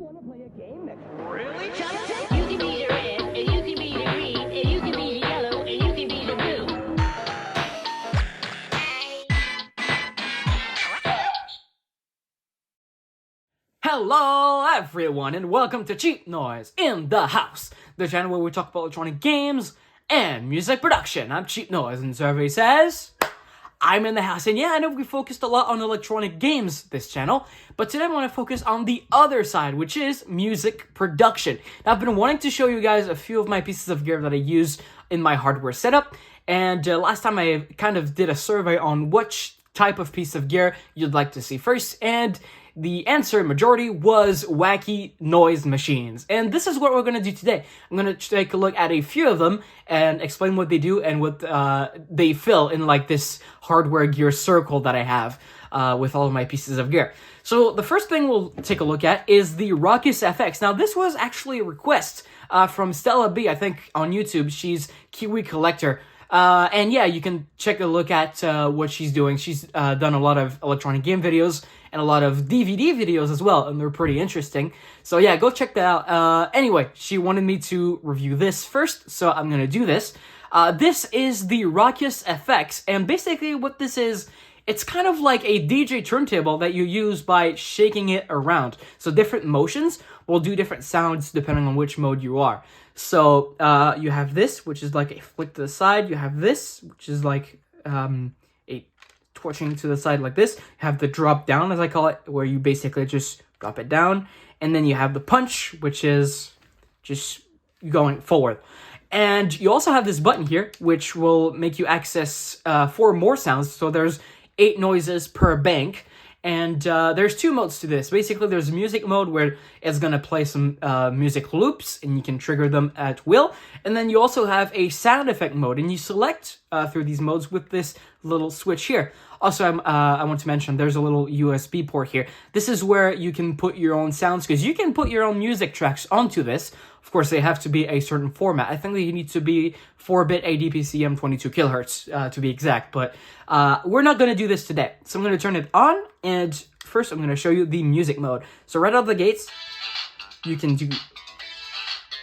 Want to play a game that's really challenging? You can be the red, and you can be the green, and you can be the yellow, and you can be the blue. Hello everyone and welcome to Cheap Noise in the House, the channel where we talk about electronic games and music production. I'm Cheap Noise and survey says I'm in the house, and yeah, I know we focused a lot on electronic games this channel, but today I want to focus on the other side, which is music production. Now, I've been wanting to show you guys a few of my pieces of gear that I use in my hardware setup, and last time I kind of did a survey on which type of piece of gear you'd like to see first, and the answer, majority, was wacky noise machines. And this is what we're going to do today. I'm going to take a look at a few of them and explain what they do and what they fill in like this hardware gear circle that I have with all of my pieces of gear. So the first thing we'll take a look at is the Rockus FX. Now, this was actually a request from Stella B, I think, on YouTube. She's Kiwi Collector. And yeah, you can check a look at what she's doing. She's done a lot of electronic game videos and a lot of DVD videos as well, and they're pretty interesting. So yeah, go check that out. Anyway, she wanted me to review this first, so I'm gonna do this. This is the Rockus FX, and basically what this is, it's kind of like a DJ turntable that you use by shaking it around. So different motions will do different sounds depending on which mode you are. So you have this, which is like a flick to the side. You have this, which is like a twitching to the side like this. You have the drop down, as I call it, where you basically just drop it down. And then you have the punch, which is just going forward. And you also have this button here, which will make you access 4 more sounds. So there's 8 noises per bank. And there's 2 modes to this. Basically, there's music mode where it's going to play some music loops, and you can trigger them at will. And then you also have a sound effect mode, and you select through these modes with this little switch here. Also, I want to mention there's a little USB port here. This is where you can put your own sounds, because you can put your own music tracks onto this. Of course, they have to be a certain format. I think they need to be 4-bit ADPCM 22 kilohertz to be exact, but we're not going to do this today. So I'm going to turn it on, and first I'm going to show you the music mode. So right out of the gates, you can do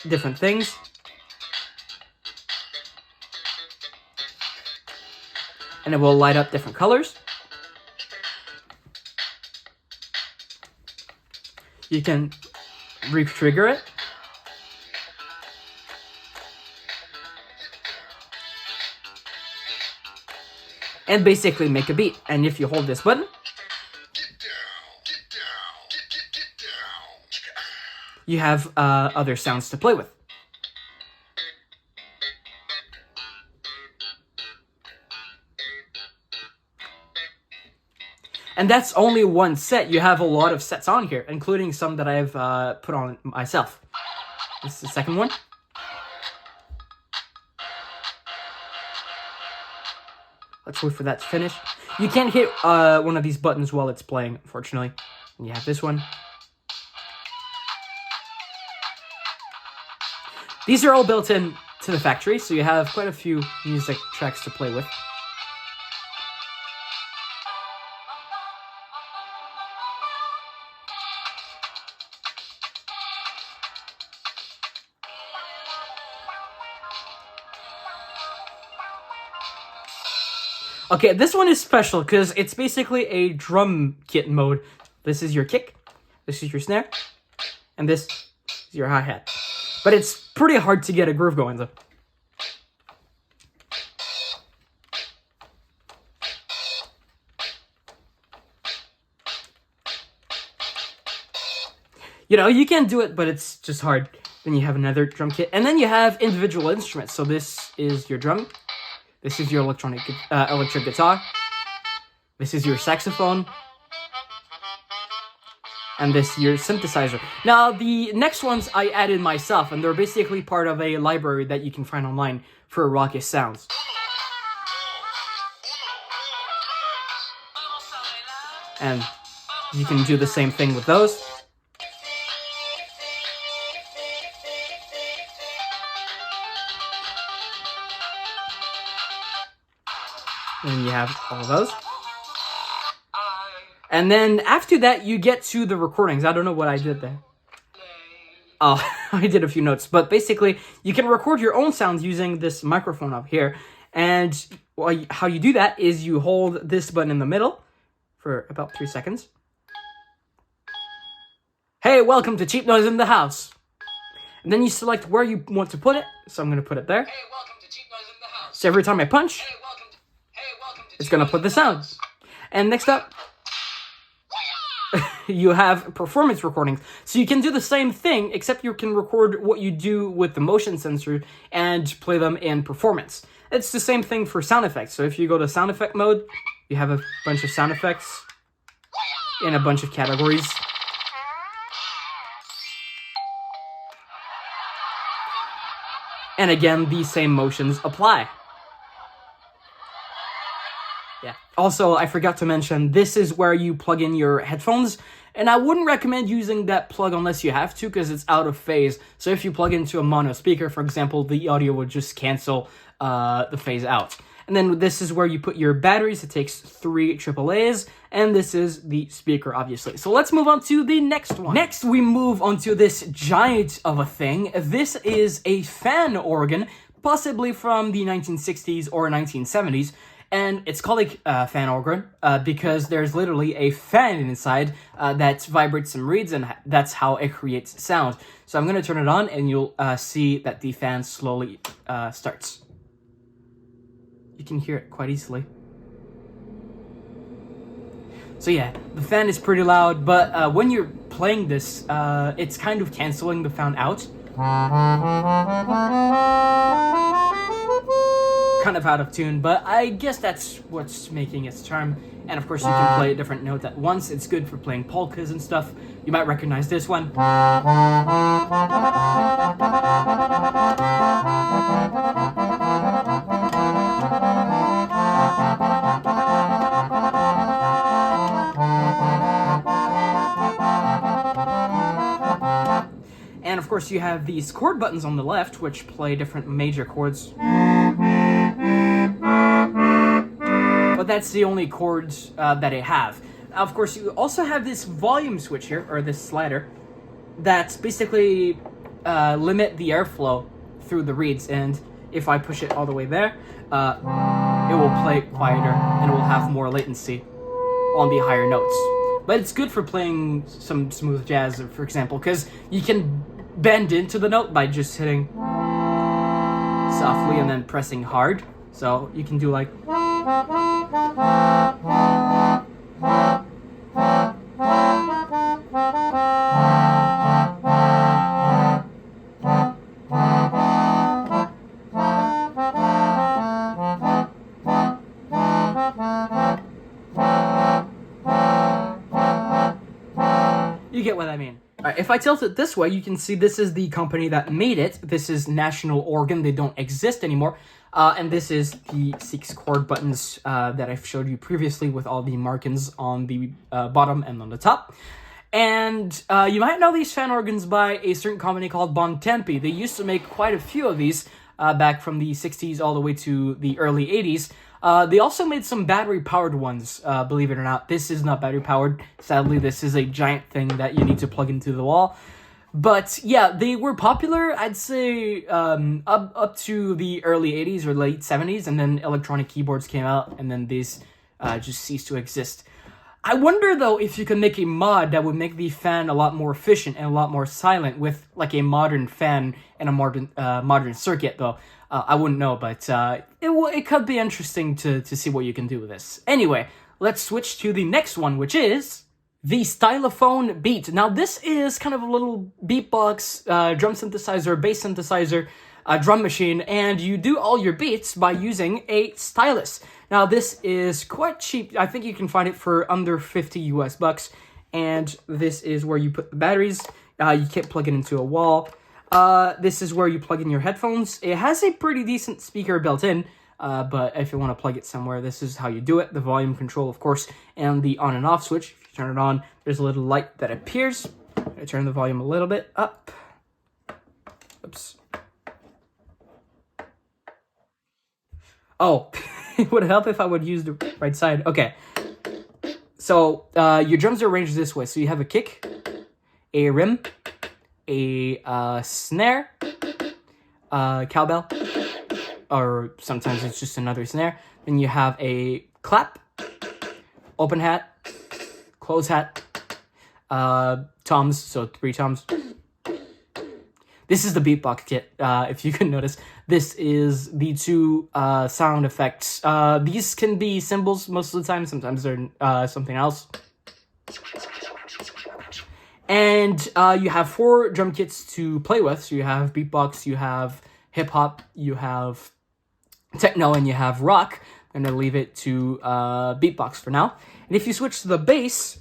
different things. And it will light up different colors. You can re-trigger it. And basically make a beat. And if you hold this button, you have other sounds to play with. And that's only one set. You have a lot of sets on here, including some that I've put on myself. This is the second one. Let's wait for that to finish. You can't hit one of these buttons while it's playing, unfortunately. And you have this one. These are all built in to the factory, so you have quite a few music tracks to play with. Okay, this one is special because it's basically a drum kit mode. This is your kick, this is your snare, and this is your hi-hat. But it's pretty hard to get a groove going, though. You know, you can do it, but it's just hard. Then you have another drum kit, and then you have individual instruments. So this is your drum. This is your electric guitar. This is your saxophone. And this your synthesizer. Now, the next ones I added myself, and they're basically part of a library that you can find online for Rockus sounds. And you can do the same thing with those. And you have all of those. And then after that, you get to the recordings. I don't know what I did there. I did a few notes, but basically you can record your own sounds using this microphone up here. And how you do that is you hold this button in the middle for about 3 seconds. Hey, welcome to Cheap Noise in the House. And then you select where you want to put it. So I'm going to put it there. Hey, welcome to Cheap Noise in the House. So every time I punch, Hey, welcome to it's going to put the sound. And next up, you have performance recordings. So you can do the same thing, except you can record what you do with the motion sensor and play them in performance. It's the same thing for sound effects. So if you go to sound effect mode, you have a bunch of sound effects in a bunch of categories. And again, these same motions apply. Yeah. Also, I forgot to mention, this is where you plug in your headphones, and I wouldn't recommend using that plug unless you have to, because it's out of phase. So if you plug into a mono speaker, for example, the audio would just cancel the phase out. And then this is where you put your batteries. It takes 3 AAAs, and this is the speaker, obviously. So let's move on to the next one. Next, we move on to this giant of a thing. This is a fan organ, possibly from the 1960s or 1970s. And it's called a fan organ because there's literally a fan inside that vibrates some reeds, and that's how it creates sound. So I'm going to turn it on, and you'll see that the fan slowly starts. You can hear it quite easily. So yeah, the fan is pretty loud, but when you're playing this, it's kind of canceling the sound out. Kind of out of tune, but I guess that's what's making its charm. And of course you can play a different note at once. It's good for playing polkas and stuff. You might recognize this one. And of course you have these chord buttons on the left, which play different major chords. But that's the only chords that I have. Now, of course, you also have this volume switch here, or this slider, that's basically limit the airflow through the reeds. And if I push it all the way there, it will play quieter and it will have more latency on the higher notes. But it's good for playing some smooth jazz, for example, because you can bend into the note by just hitting softly and then pressing hard. So you can do like... You get what I mean. Alright, if I tilt it this way, you can see this is the company that made it. This is National Organ. They don't exist anymore. And this is the 6 chord buttons that I've showed you previously with all the markings on the bottom and on the top. And you might know these fan organs by a certain company called Bontempi. They used to make quite a few of these back from the 60s all the way to the early 80s. They also made some battery-powered ones, believe it or not. This is not battery-powered. Sadly, this is a giant thing that you need to plug into the wall. But yeah, they were popular, I'd say, up to the early 80s or late 70s, and then electronic keyboards came out, and then these just ceased to exist. I wonder, though, if you could make a mod that would make the fan a lot more efficient and a lot more silent with, like, a modern fan and a modern circuit, though. I wouldn't know, but it could be interesting to see what you can do with this. Anyway, let's switch to the next one, which is the Stylophone Beat. Now, this is kind of a little beatbox, drum synthesizer, bass synthesizer, drum machine, and you do all your beats by using a stylus. Now, this is quite cheap. I think you can find it for under 50 US bucks, and this is where you put the batteries. You can't plug it into a wall. This is where you plug in your headphones. It has a pretty decent speaker built in, but if you want to plug it somewhere, this is how you do it. The volume control, of course, and the on and off switch. If you turn it on, there's a little light that appears. I turn the volume a little bit up. Oops. Oh, it would help if I would use the right side. Okay. So, your drums are arranged this way. So you have a kick, a rim, a snare, cowbell, or sometimes it's just another snare. Then you have a clap, open hat, close hat, toms, so 3 toms. This is the beatbox kit, if you can notice. This is the 2 sound effects. These can be cymbals most of the time. Sometimes they're something else. And you have 4 drum kits to play with. So you have beatbox, you have hip-hop, you have techno, and you have rock. I'm going to leave it to beatbox for now. And if you switch to the bass,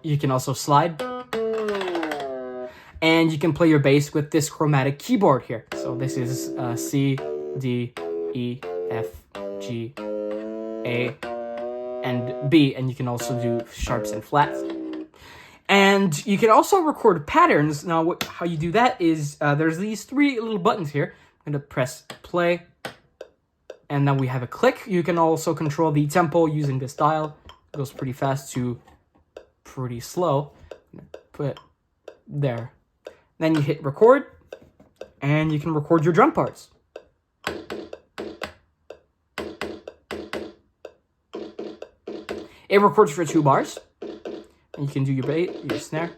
you can also slide. And you can play your bass with this chromatic keyboard here. So this is C, D, E, F, G, A, and B. And you can also do sharps and flats. And you can also record patterns. Now, how you do that is there's these 3 little buttons here. I'm going to press play. And then we have a click. You can also control the tempo using this dial. It goes pretty fast to pretty slow. Put it there. Then you hit record. And you can record your drum parts. It records for 2 bars. And you can do your bass, your snare.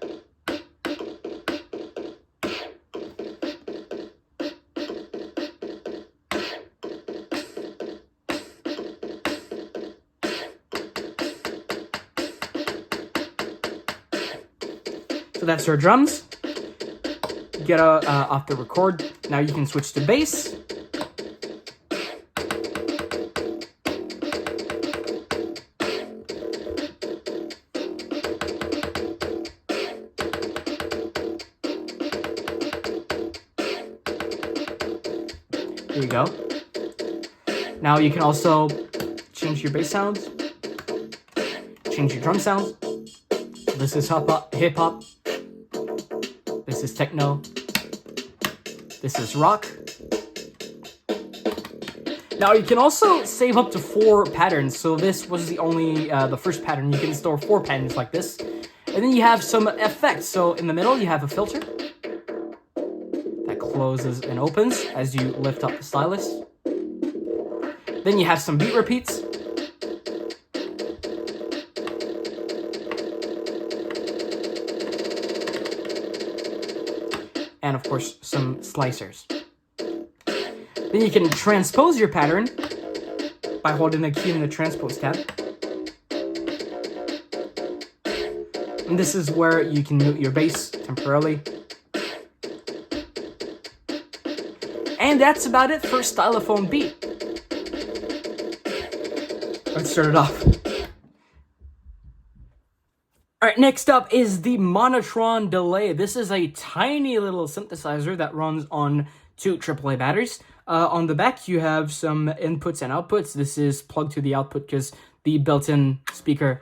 So that's our drums. Get off the record. Now you can switch to bass. Here you go. Now you can also change your bass sounds, change your drum sounds. This is hip hop. This is techno. This is rock. Now you can also save up to 4 patterns. So this was the first pattern. You can store 4 patterns like this. And then you have some effects. So in the middle, you have a filter that closes and opens as you lift up the stylus. Then you have some beat repeats. And of course, some slicers. Then you can transpose your pattern by holding the key in the transpose tab. And this is where you can mute your bass temporarily. And that's about it for stylophone beat. Let's start it off. Alright, next up is the Monotron Delay. This is a tiny little synthesizer that runs on 2 AAA batteries. On the back, you have some inputs and outputs. This is plugged to the output because the built-in speaker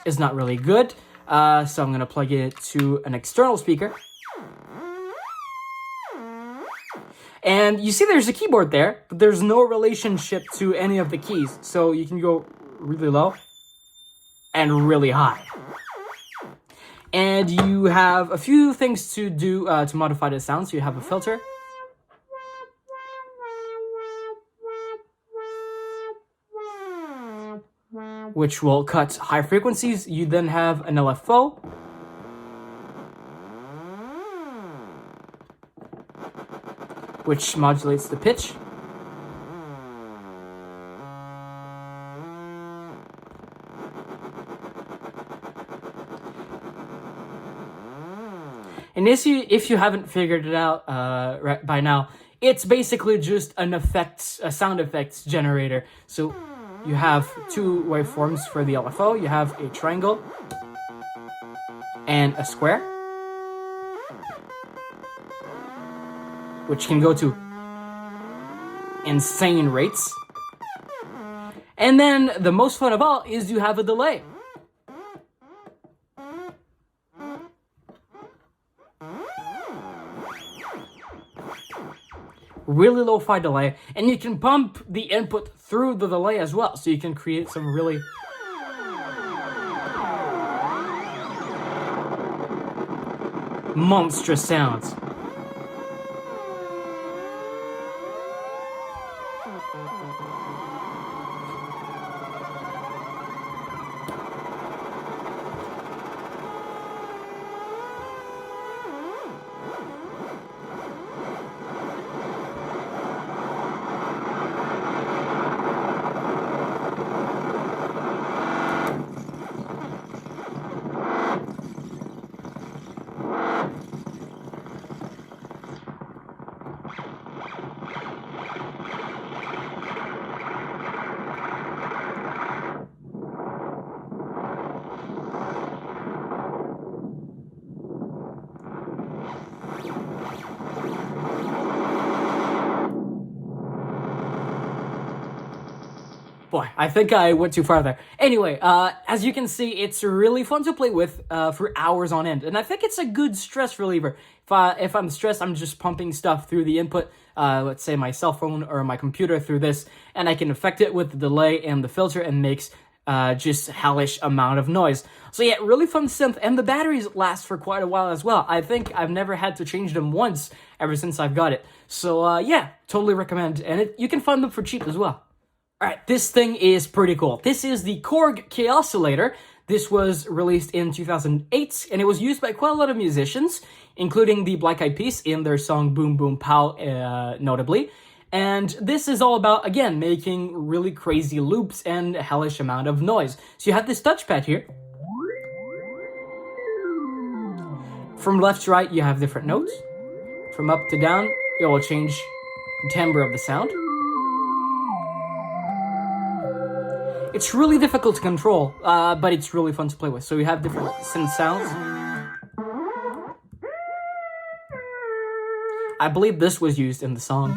is not really good. So I'm going to plug it to an external speaker. And you see there's a keyboard there, but there's no relationship to any of the keys. So you can go really low and really high. And you have a few things to do to modify the sound. So you have a filter. Which will cut high frequencies. You then have an LFO. Which modulates the pitch. And if you haven't figured it out right by now, it's basically just a sound effects generator. So you have 2 waveforms for the LFO. You have a triangle and a square, which can go to insane rates. And then the most fun of all is you have a delay. Really lo-fi delay, and you can pump the input through the delay as well, so you can create some really monstrous sounds. Boy, I think I went too far there. Anyway, as you can see, it's really fun to play with for hours on end. And I think it's a good stress reliever. If I'm stressed, I'm just pumping stuff through the input, let's say my cell phone or my computer through this, and I can affect it with the delay and the filter and makes just hellish amount of noise. So yeah, really fun synth, and the batteries last for quite a while as well. I think I've never had to change them once ever since I've got it. So yeah, totally recommend, and you can find them for cheap as well. Alright, this thing is pretty cool. This is the Korg Oscillator. This was released in 2008, and it was used by quite a lot of musicians, including the Black Eyed Peas in their song Boom Boom Pow, notably. And this is all about, again, making really crazy loops and a hellish amount of noise. So you have this touchpad here. From left to right, you have different notes. From up to down, it will change the timbre of the sound. It's really difficult to control, but it's really fun to play with. So you have different synth sounds. I believe this was used in the song.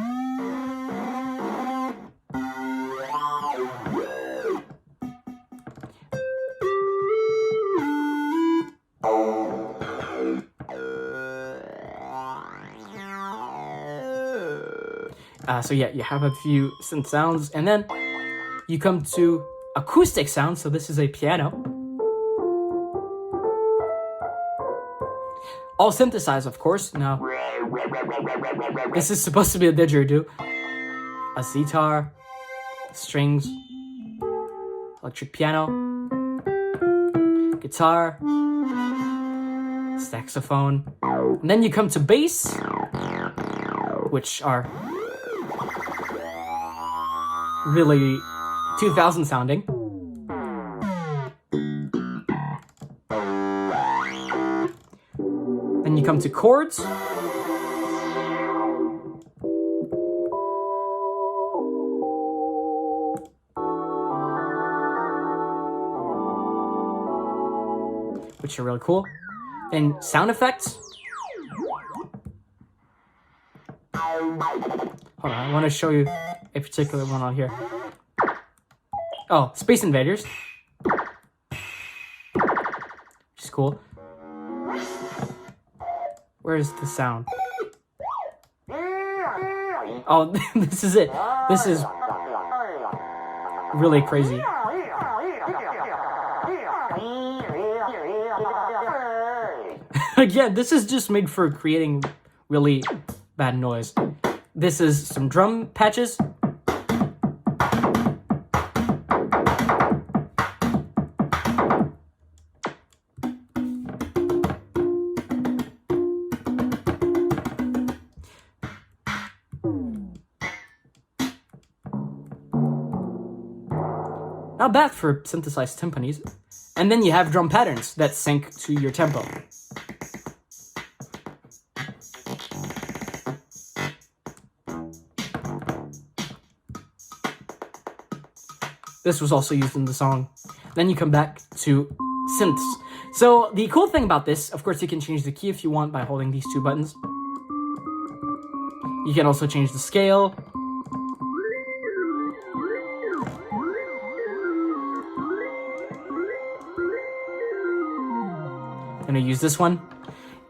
So yeah, you have a few synth sounds, and then you come to acoustic sound. So this is a piano, all synthesized, of course. Now this is supposed to be a didgeridoo, a sitar, strings, electric piano, guitar, saxophone, and then you come to bass, which are really 2000 sounding. Then you come to chords. Which are really cool. Then sound effects. Hold on, I want to show you a particular one on here. Oh, Space Invaders. Which is cool. Where's the sound? Oh, this is it. This is really crazy. Again, this is just made for creating really bad noise. This is some drum patches. Not bad for synthesized timpanis. And then you have drum patterns that sync to your tempo. This was also used in the song. Then you come back to synths. So the cool thing about this, of course, you can change the key if you want by holding these two buttons. You can also change the scale. I'm gonna use this one.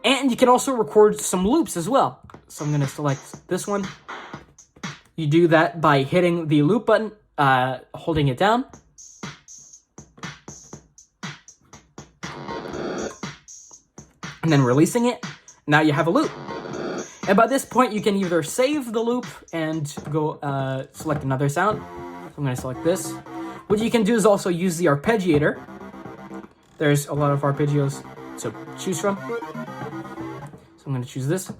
And you can also record some loops as well. So I'm gonna select this one. You do that by hitting the loop button, holding it down. And then releasing it. now you have a loop. And by this point, you can either save the loop and go select another sound. So I'm going to select this. What you can do is also use the arpeggiator. There's a lot of arpeggios to choose from. So I'm going to choose this.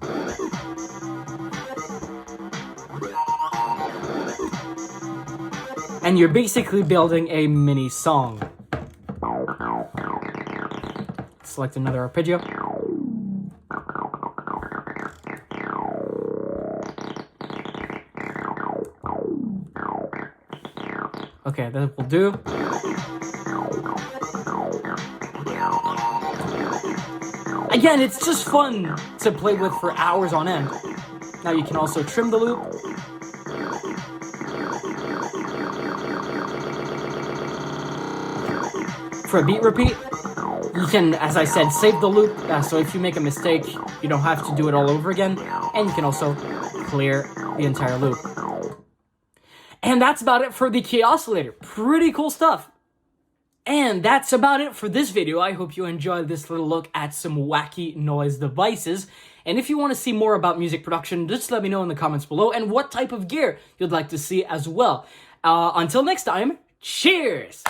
And you're basically building a mini song. Select another arpeggio. Okay, that will do. Again, it's just fun to play with for hours on end. Now you can also trim the loop. For a beat repeat, you can, as I said, save the loop. So if you make a mistake, you don't have to do it all over again. And you can also clear the entire loop. And that's about it for the key oscillator. Pretty cool stuff. And that's about it for this video. I hope you enjoyed this little look at some wacky noise devices. And if you want to see more about music production, just let me know in the comments below and what type of gear you'd like to see as well. Until next time, cheers!